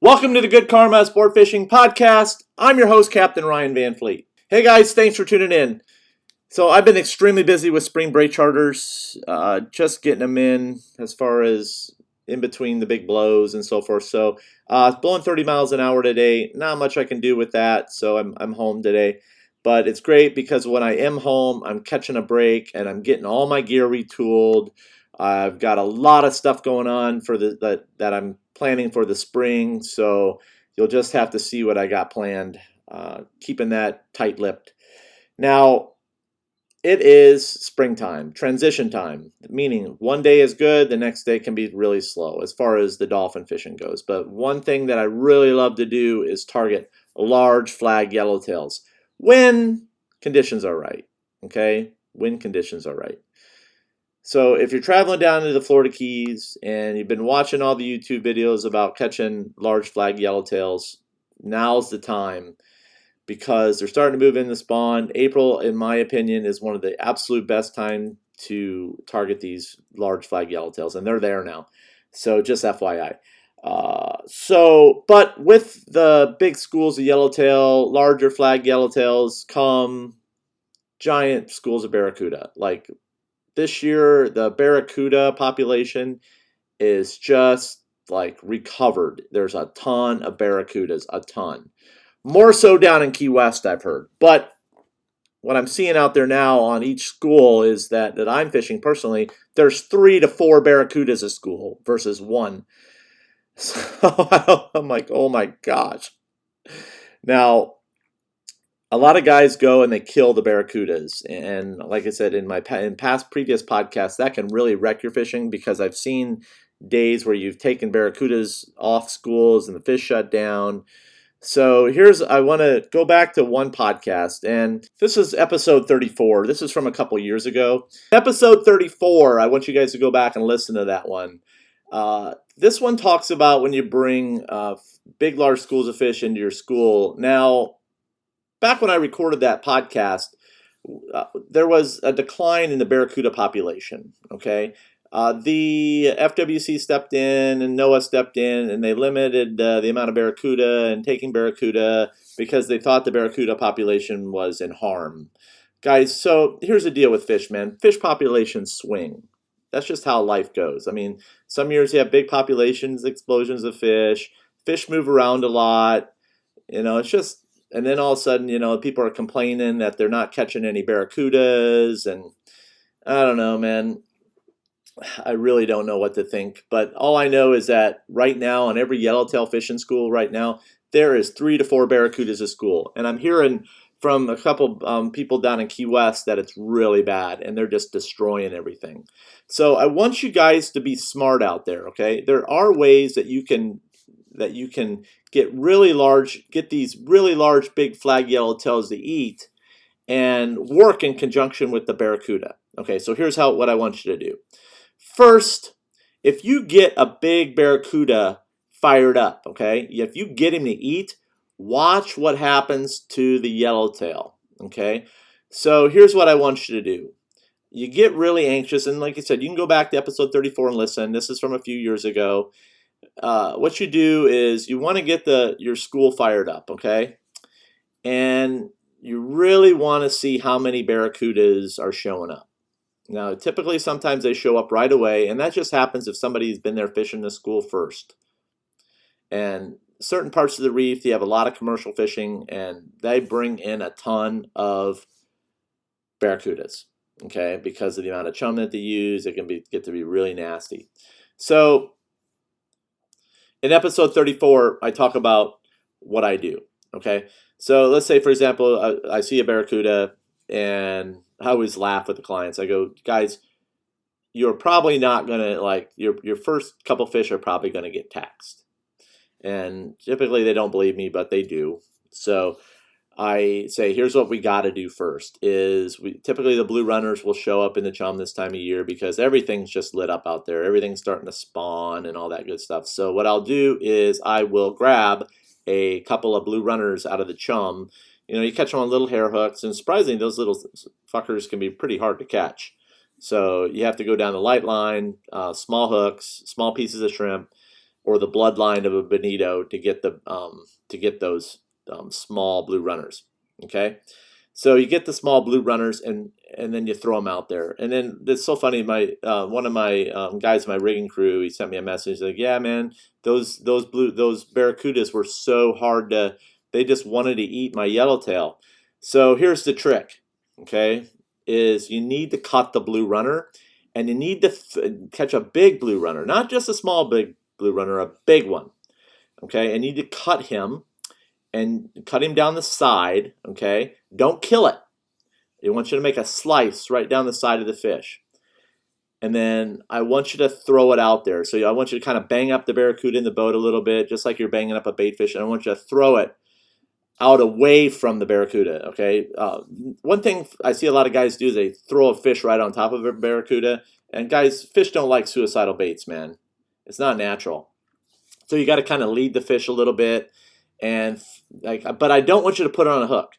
Welcome to the Good Karma Sport Fishing Podcast. I'm your host, Captain Ryan Van Fleet. Hey guys, thanks for tuning in. So I've been extremely busy with spring break charters, just getting them in as far as in between the big blows and so forth. So blowing 30 miles an hour today, not much I can do with that, so I'm home today. But it's great because when I am home, I'm catching a break and I'm getting all my gear retooled. I've got a lot of stuff going on for that I'm planning for the spring, so you'll just have to see what I got planned, keeping that tight-lipped. Now, it is springtime, transition time, meaning one day is good, the next day can be really slow as far as the dolphin fishing goes. But one thing that I really love to do is target large flag yellowtails when conditions are right, okay? When conditions are right. So if you're traveling down to the Florida Keys and you've been watching all the YouTube videos about catching large flag yellowtails, now's the time because they're starting to move in the spawn. April, in my opinion, is one of the absolute best time to target these large flag yellowtails, and they're there now. So just FYI. But with the big schools of yellowtail, larger flag yellowtails come giant schools of barracuda. Like this year, the barracuda population is just like recovered. There's a ton of barracudas, a ton. More so down in Key West, I've heard. But what I'm seeing out there now on each school is that I'm fishing personally, there's 3 to 4 barracudas a school versus 1. So I'm like, oh my gosh. Now, a lot of guys go and they kill the barracudas, and like I said in previous podcasts, that can really wreck your fishing because I've seen days where you've taken barracudas off schools and the fish shut down. So I want to go back to one podcast, and this is episode 34. This is from a couple years ago. Episode 34, I want you guys to go back and listen to that one. This one talks about when you bring big, large schools of fish into your school. Now, back when I recorded that podcast, there was a decline in the barracuda population, okay? The FWC stepped in and NOAA stepped in and they limited the amount of barracuda and taking barracuda because they thought the barracuda population was in harm. Guys, so here's the deal with fish, man. Fish populations swing. That's just how life goes. I mean, some years you have big populations, explosions of fish. Fish move around a lot. You know, it's just... And then all of a sudden, you know, people are complaining that they're not catching any barracudas. And I don't know, man. I really don't know what to think. But all I know is that right now on every yellowtail fishing school right now, there is 3 to 4 barracudas a school. And I'm hearing from a couple people down in Key West that it's really bad. And they're just destroying everything. So I want you guys to be smart out there, okay? There are ways that you can get these really large big flag yellowtails to eat and work in conjunction with the barracuda. Okay, so here's what I want you to do. First, if you get a big barracuda fired up, okay, if you get him to eat, watch what happens to the yellowtail, okay? So here's what I want you to do. You get really anxious, and like I said, you can go back to episode 34 and listen. This is from a few years ago. What you do is you want to get your school fired up, okay? And you really want to see how many barracudas are showing up. Now, typically, sometimes they show up right away, and that just happens if somebody's been there fishing the school first. And certain parts of the reef, you have a lot of commercial fishing, and they bring in a ton of barracudas, okay? Because of the amount of chum that they use, it can get to be really nasty. So in episode 34, I talk about what I do, okay? So let's say, for example, I see a barracuda, and I always laugh with the clients. I go, guys, you're probably not going to, your first couple fish are probably going to get taxed. And typically they don't believe me, but they do. So I say, here's what we got to do first is typically the blue runners will show up in the chum this time of year because everything's just lit up out there. Everything's starting to spawn and all that good stuff. So what I'll do is I will grab a couple of blue runners out of the chum. You know, you catch them on little hair hooks, and surprisingly, those little fuckers can be pretty hard to catch. So you have to go down the light line, small hooks, small pieces of shrimp, or the bloodline of a bonito to get those small blue runners. Okay, so you get the small blue runners, and then you throw them out there. And then it's so funny. My one of my guys in my rigging crew, he sent me a message like, "Yeah, man, those barracudas were so hard to. They just wanted to eat my yellowtail." So here's the trick. Okay, is you need to cut the blue runner, and you need to catch a big blue runner, not just a small big blue runner, a big one. Okay, and you need to cut him and cut him down the side. Okay, don't kill it. I want you to make a slice right down the side of the fish. And then I want you to throw it out there. So I want you to kind of bang up the barracuda in the boat a little bit, just like you're banging up a bait fish. And I want you to throw it out away from the barracuda, okay? One thing I see a lot of guys do is they throw a fish right on top of a barracuda. And guys, fish don't like suicidal baits, man. It's not natural. So you got to kind of lead the fish a little bit. But I don't want you to put it on a hook.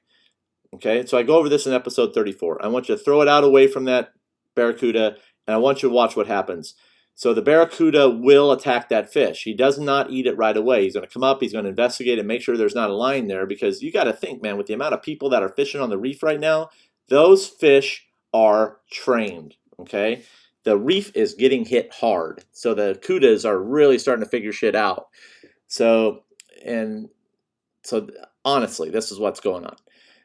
Okay, so I go over this in episode 34. I want you to throw it out away from that barracuda, and I want you to watch what happens. So the barracuda will attack that fish. He does not eat it right away. He's going to come up, he's going to investigate and make sure there's not a line there, because you got to think, man, with the amount of people that are fishing on the reef right now, those fish are trained, okay? The reef is getting hit hard. So the cudas are really starting to figure shit out. So honestly, this is what's going on.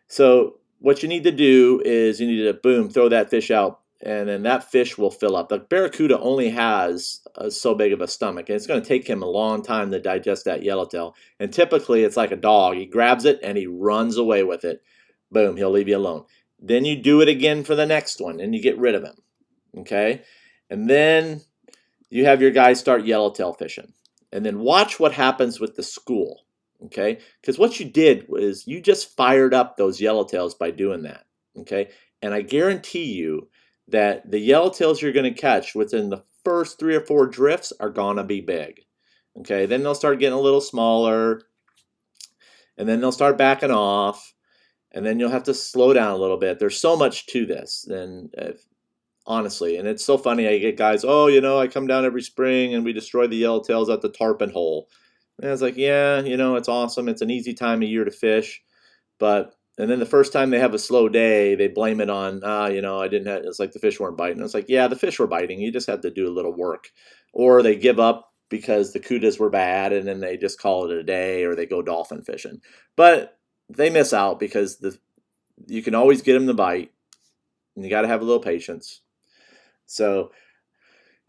So what you need to do is you need to, boom, throw that fish out, and then that fish will fill up. The barracuda only has so big of a stomach, and it's going to take him a long time to digest that yellowtail. And typically it's like a dog. He grabs it and he runs away with it. Boom, he'll leave you alone. Then you do it again for the next one, and you get rid of him. Okay? And then you have your guys start yellowtail fishing. And then watch what happens with the school. Okay, because what you did was you just fired up those yellowtails by doing that. Okay, and I guarantee you that the yellowtails you're going to catch within the first 3 or 4 drifts are going to be big. Okay, then they'll start getting a little smaller, and then they'll start backing off, and then you'll have to slow down a little bit. There's so much to this, and honestly, and it's so funny. I get guys, oh, I come down every spring and we destroy the yellowtails at the tarpon hole. And I was like, yeah, it's awesome. It's an easy time of year to fish. And then the first time they have a slow day, they blame it on, it's like the fish weren't biting. It's like, yeah, the fish were biting. You just had to do a little work. Or they give up because the cudas were bad, and then they just call it a day, or they go dolphin fishing. But they miss out because you can always get them to bite, and you got to have a little patience. So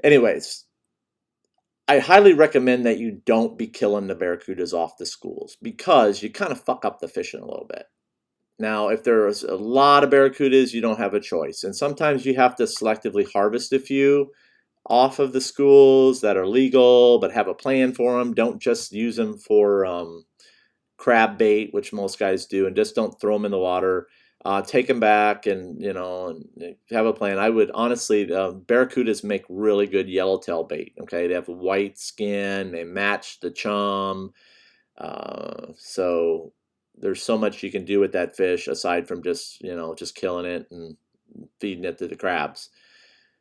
anyways, I highly recommend that you don't be killing the barracudas off the schools, because you kind of fuck up the fishing a little bit. Now, if there's a lot of barracudas, you don't have a choice. And sometimes you have to selectively harvest a few off of the schools that are legal, but have a plan for them. Don't just use them for crab bait, which most guys do, and just don't throw them in the water. Take them back and have a plan. I would honestly, barracudas make really good yellowtail bait. Okay, they have white skin, they match the chum. So there's so much you can do with that fish aside from just killing it and feeding it to the crabs.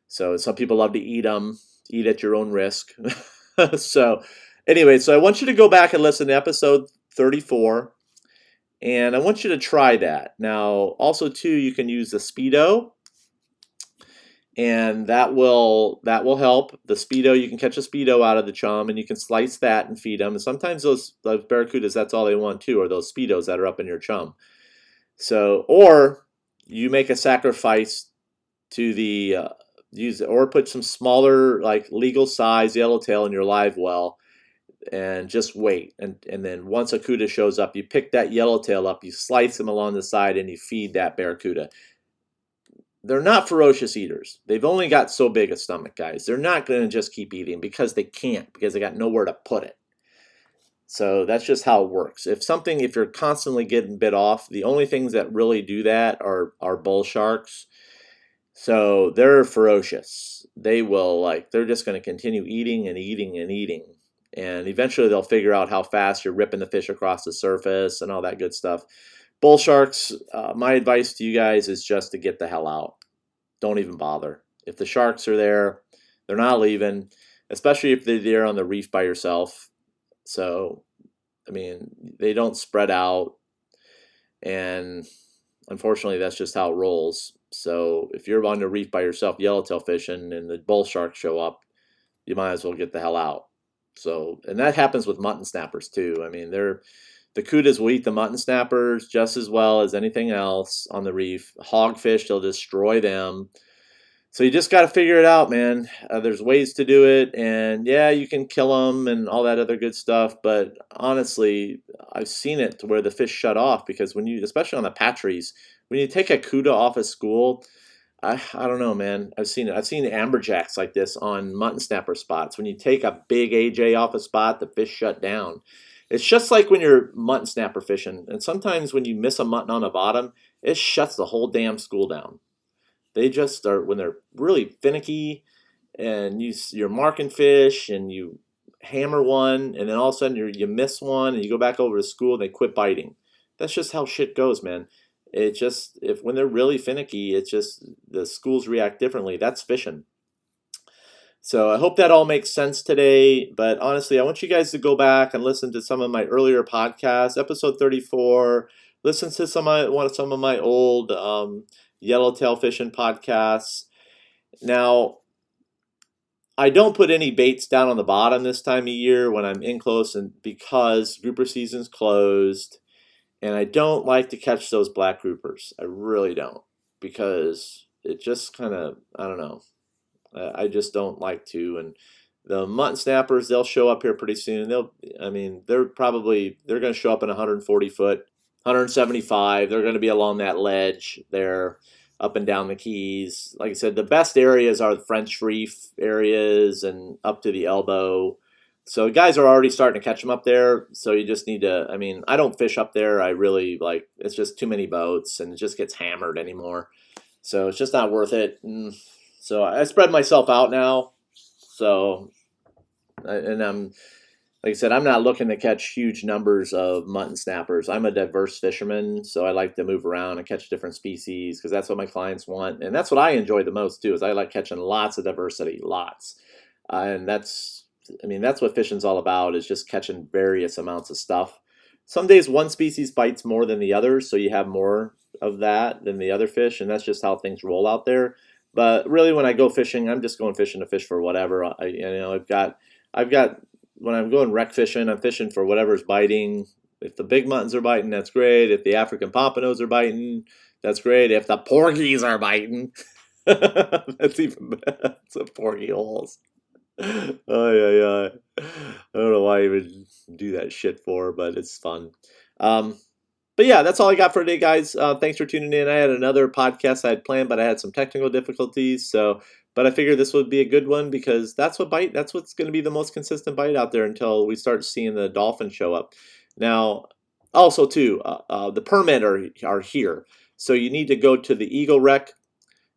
So some people love to eat them, eat at your own risk. So anyway, so I want you to go back and listen to episode 34. And I want you to try that. Now, also too, you can use the Speedo, and that will help. The Speedo, you can catch a Speedo out of the chum, and you can slice that and feed them. And sometimes those barracudas, that's all they want too, are those Speedos that are up in your chum. So, or you make a sacrifice to the or put some smaller, like legal size yellowtail in your live well, and just wait. And then once a cuda shows up, you pick that yellowtail up, you slice them along the side, and you feed that barracuda. They're not ferocious eaters. They've only got so big a stomach, guys. They're not going to just keep eating because they can't, because they got nowhere to put it. So that's just how it works. If you're constantly getting bit off, the only things that really do that are bull sharks. So they're ferocious. They're just going to continue eating and eating and eating. And eventually they'll figure out how fast you're ripping the fish across the surface and all that good stuff. Bull sharks, my advice to you guys is just to get the hell out. Don't even bother. If the sharks are there, they're not leaving. especially if they're there on the reef by yourself. So, I mean, they don't spread out, and unfortunately, that's just how it rolls. So, if you're on the reef by yourself, yellowtail fishing, and the bull sharks show up, you might as well get the hell out. So, and that happens with mutton snappers too. I mean, the cudas will eat the mutton snappers just as well as anything else on the reef. Hogfish, they'll destroy them. So you just got to figure it out, man. There's ways to do it, and yeah, you can kill them and all that other good stuff. But honestly, I've seen it to where the fish shut off because when you, especially on the patries, when you take a cuda off a school, I don't know, man. I've seen it. I've seen amberjacks like this on mutton snapper spots. When you take a big AJ off a spot, the fish shut down. It's just like when you're mutton snapper fishing, and sometimes when you miss a mutton on the bottom, it shuts the whole damn school down. They just start when they're really finicky, and you're marking fish, and you hammer one, and then all of a sudden you miss one, and you go back over to school, and they quit biting. That's just how shit goes, man. It just if when they're really finicky, it's just the schools react differently. That's fishing. So I hope that all makes sense today. But honestly, I want you guys to go back and listen to some of my earlier podcasts, episode 34. Listen to some of my old yellowtail fishing podcasts. Now, I don't put any baits down on the bottom this time of year when I'm in close, and because grouper season's closed, and I don't like to catch those black groupers. I really don't, because it just kind of, I don't know. I just don't like to. And the mutton snappers, they'll show up here pretty soon. They're going to show up in 140 foot, 175. They're going to be along that ledge there, up and down the Keys. Like I said, the best areas are the French Reef areas and up to the elbow. So guys are already starting to catch them up there. So you just need to, I don't fish up there. I really it's just too many boats and it just gets hammered anymore. So it's just not worth it. So I spread myself out now. So, and like I said, I'm not looking to catch huge numbers of mutton snappers. I'm a diverse fisherman, so I like to move around and catch different species because that's what my clients want. And that's what I enjoy the most too, is I like catching lots of diversity, lots. And that's what fishing's all about, is just catching various amounts of stuff. Some days one species bites more than the others, so you have more of that than the other fish, and that's just how things roll out there. But really, when I go fishing, I'm just going fishing to fish for whatever. I've got when I'm going wreck fishing, I'm fishing for whatever's biting. If the big muttons are biting, that's great. If the African pompanos are biting, that's great. If the porgies are biting, that's even better. It's a porgy holes. Oh yeah. I don't know why I even do that shit for, but it's fun. But yeah, that's all I got for today, guys. Thanks for tuning in. I had another podcast I had planned, but I had some technical difficulties. But I figured this would be a good one because that's what's going to be the most consistent bite out there until we start seeing the dolphins show up. Now, also too, the permit are here, so you need to go to the Eagle Wreck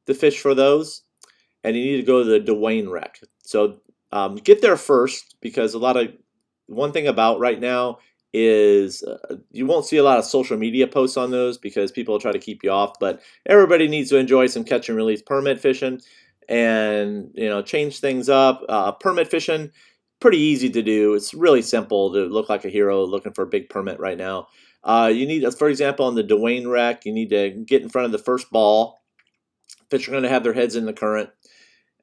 to fish for those, and you need to go to the Dwayne Wreck. So get there first, because one thing about right now is you won't see a lot of social media posts on those because people will try to keep you off, but everybody needs to enjoy some catch and release permit fishing and change things up. Permit fishing, pretty easy to do. It's really simple to look like a hero looking for a big permit right now. You need, for example, on the Dwayne Wreck, you need to get in front of the first ball. Fish are going to have their heads in the current.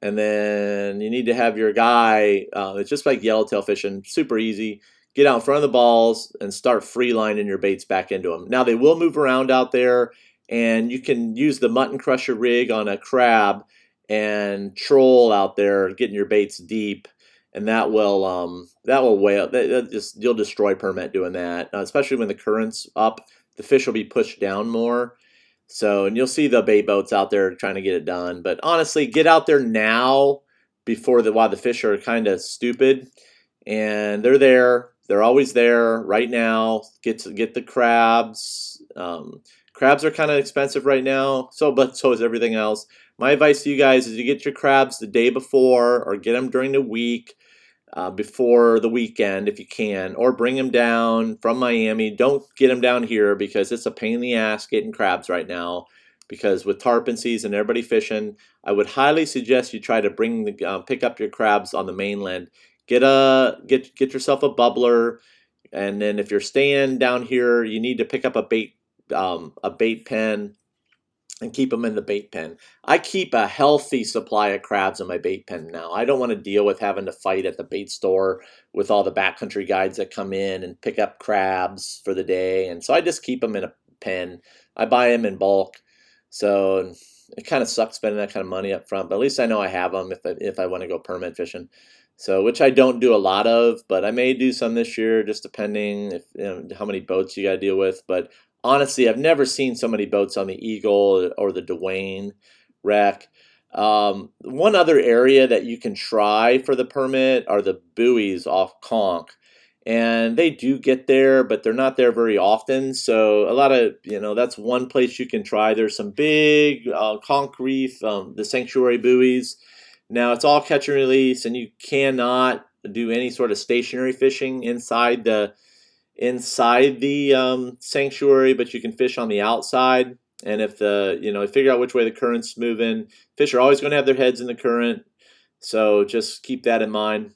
And then you need to have your guy, it's just like yellowtail fishing, super easy. Get out in front of the balls and start free lining your baits back into them. Now, they will move around out there, and you can use the mutton crusher rig on a crab and troll out there, getting your baits deep, and that will whale. You'll destroy permit doing that, especially when the current's up. The fish will be pushed down more. So, and you'll see the bait boats out there trying to get it done. But honestly, get out there now while the fish are kind of stupid, and they're there. They're always there right now. Get the crabs. Crabs are kind of expensive right now, but so is everything else. My advice to you guys is you get your crabs the day before, or get them during the week before the weekend if you can, or bring them down from Miami. Don't get them down here because it's a pain in the ass getting crabs right now. because with tarpon season, everybody fishing, I would highly suggest you try to bring the pick up your crabs on the mainland. Get yourself a bubbler, and then if you're staying down here, you need to pick up a bait pen and keep them in the bait pen. I keep a healthy supply of crabs in my bait pen now. I don't want to deal with having to fight at the bait store with all the backcountry guides that come in and pick up crabs for the day. And so I just keep them in a pen. I buy them in bulk. So it kind of sucks spending that kind of money up front, but at least I know I have them if I want to go permit fishing. So, which I don't do a lot of, but I may do some this year, just depending if how many boats you got to deal with. But honestly, I've never seen so many boats on the Eagle or the Dwayne wreck. One other area that you can try for the permit are the buoys off Conch. And they do get there, but they're not there very often. So a lot of, that's one place you can try. There's some big Conch Reef, the sanctuary buoys. Now it's all catch and release, and you cannot do any sort of stationary fishing inside the sanctuary, but you can fish on the outside. And if figure out which way the current's moving. Fish are always going to have their heads in the current, so just keep that in mind.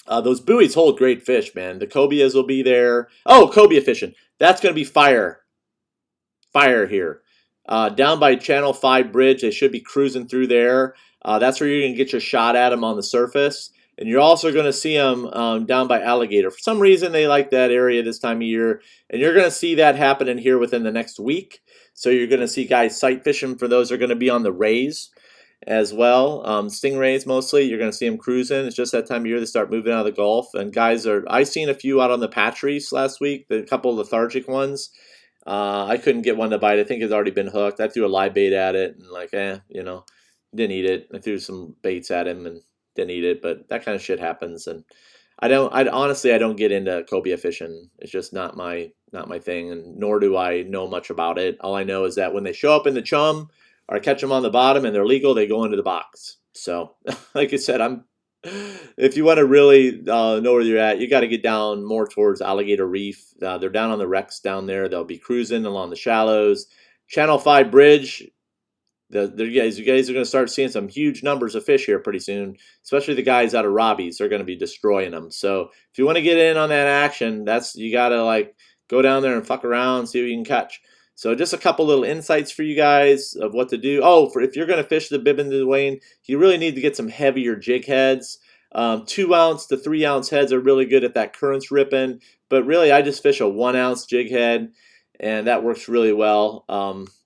Those buoys hold great fish, man. The cobias will be there. Oh, cobia fishing. That's going to be fire here. Down by Channel 5 Bridge, they should be cruising through there. That's where you're going to get your shot at them on the surface. And you're also going to see them down by Alligator. For some reason, they like that area this time of year. And you're going to see that happening here within the next week. So you're going to see guys sight fishing for those who are going to be on the rays as well. Stingrays mostly. You're going to see them cruising. It's just that time of year they start moving out of the Gulf. And guys I seen a few out on the patch reefs last week, a couple of lethargic ones. I couldn't get one to bite. I think it's already been hooked. I threw a live bait at it and didn't eat it. I threw some baits at him and didn't eat it, but that kind of shit happens. And I don't get into cobia fishing. It's just not my thing, and nor do I know much about it. All I know is that when they show up in the chum or I catch them on the bottom and they're legal, they go into the box. So, like I said, if you want to really know where you're at, you got to get down more towards Alligator Reef. They're down on the wrecks down there. They'll be cruising along the shallows. Channel 5 Bridge. You guys are going to start seeing some huge numbers of fish here pretty soon, especially the guys out of Robbie's. They're going to be destroying them. So if you want to get in on that action, you got to go down there and fuck around, see what you can catch. So just a couple little insights for you guys of what to do. Oh, if you're going to fish the Bibb and the Dwayne, you really need to get some heavier jig heads. 2 ounce to 3 ounce heads are really good if that current's ripping. But really, I just fish a 1 ounce jig head, and that works really well.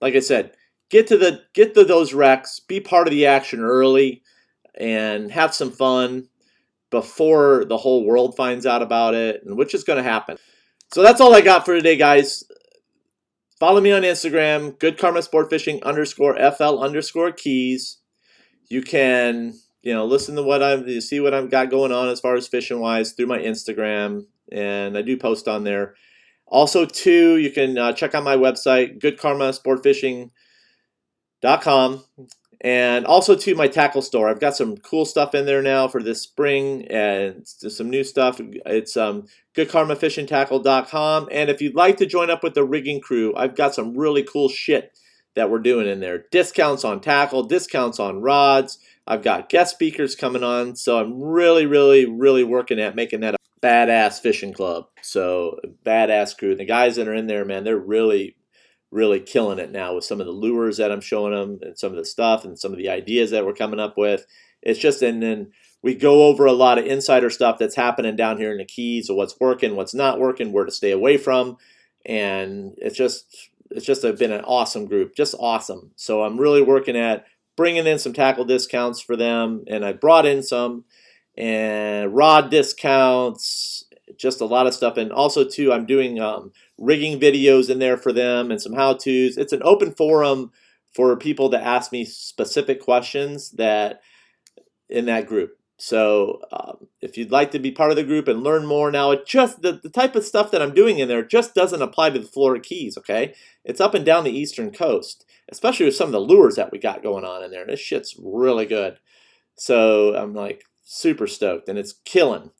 Like I said, get to those wrecks, be part of the action early, and have some fun before the whole world finds out about it, and which is going to happen. So that's all I got for today, guys. Follow me on Instagram, goodkarmasportfishing_FL_keys. You can, listen to see what I've got going on as far as fishing wise through my Instagram, and I do post on there. Also, too, you can check out my website, goodkarmasportfishing.com, and also to my tackle store. I've got some cool stuff in there now for this spring and some new stuff. It's goodkarmafishingtackle.com, and if you'd like to join up with the rigging crew, I've got some really cool shit that we're doing in there. Discounts on tackle, discounts on rods. I've got guest speakers coming on, so I'm really, really, really working at making that a badass fishing club. So badass crew. The guys that are in there, man, they're really killing it now with some of the lures that I'm showing them and some of the stuff and some of the ideas that we're coming up with. It's just, and then we go over a lot of insider stuff that's happening down here in the Keys, of what's working, what's not working, where to stay away from. And it's just been an awesome group, just awesome. So I'm really working at bringing in some tackle discounts for them. And I brought in some and rod discounts, just a lot of stuff. And also too, I'm doing rigging videos in there for them and some how-tos. It's an open forum for people to ask me specific questions that in that group. So if you'd like to be part of the group and learn more now, it just the type of stuff that I'm doing in there just doesn't apply to the Florida Keys, okay? It's up and down the eastern coast, especially with some of the lures that we got going on in there. This shit's really good. So I'm super stoked, and it's killing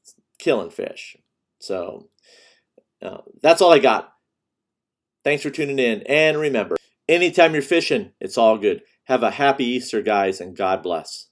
fish. So that's all I got. Thanks for tuning in, and remember, Anytime you're fishing, it's all good. Have a happy Easter, guys, and God bless.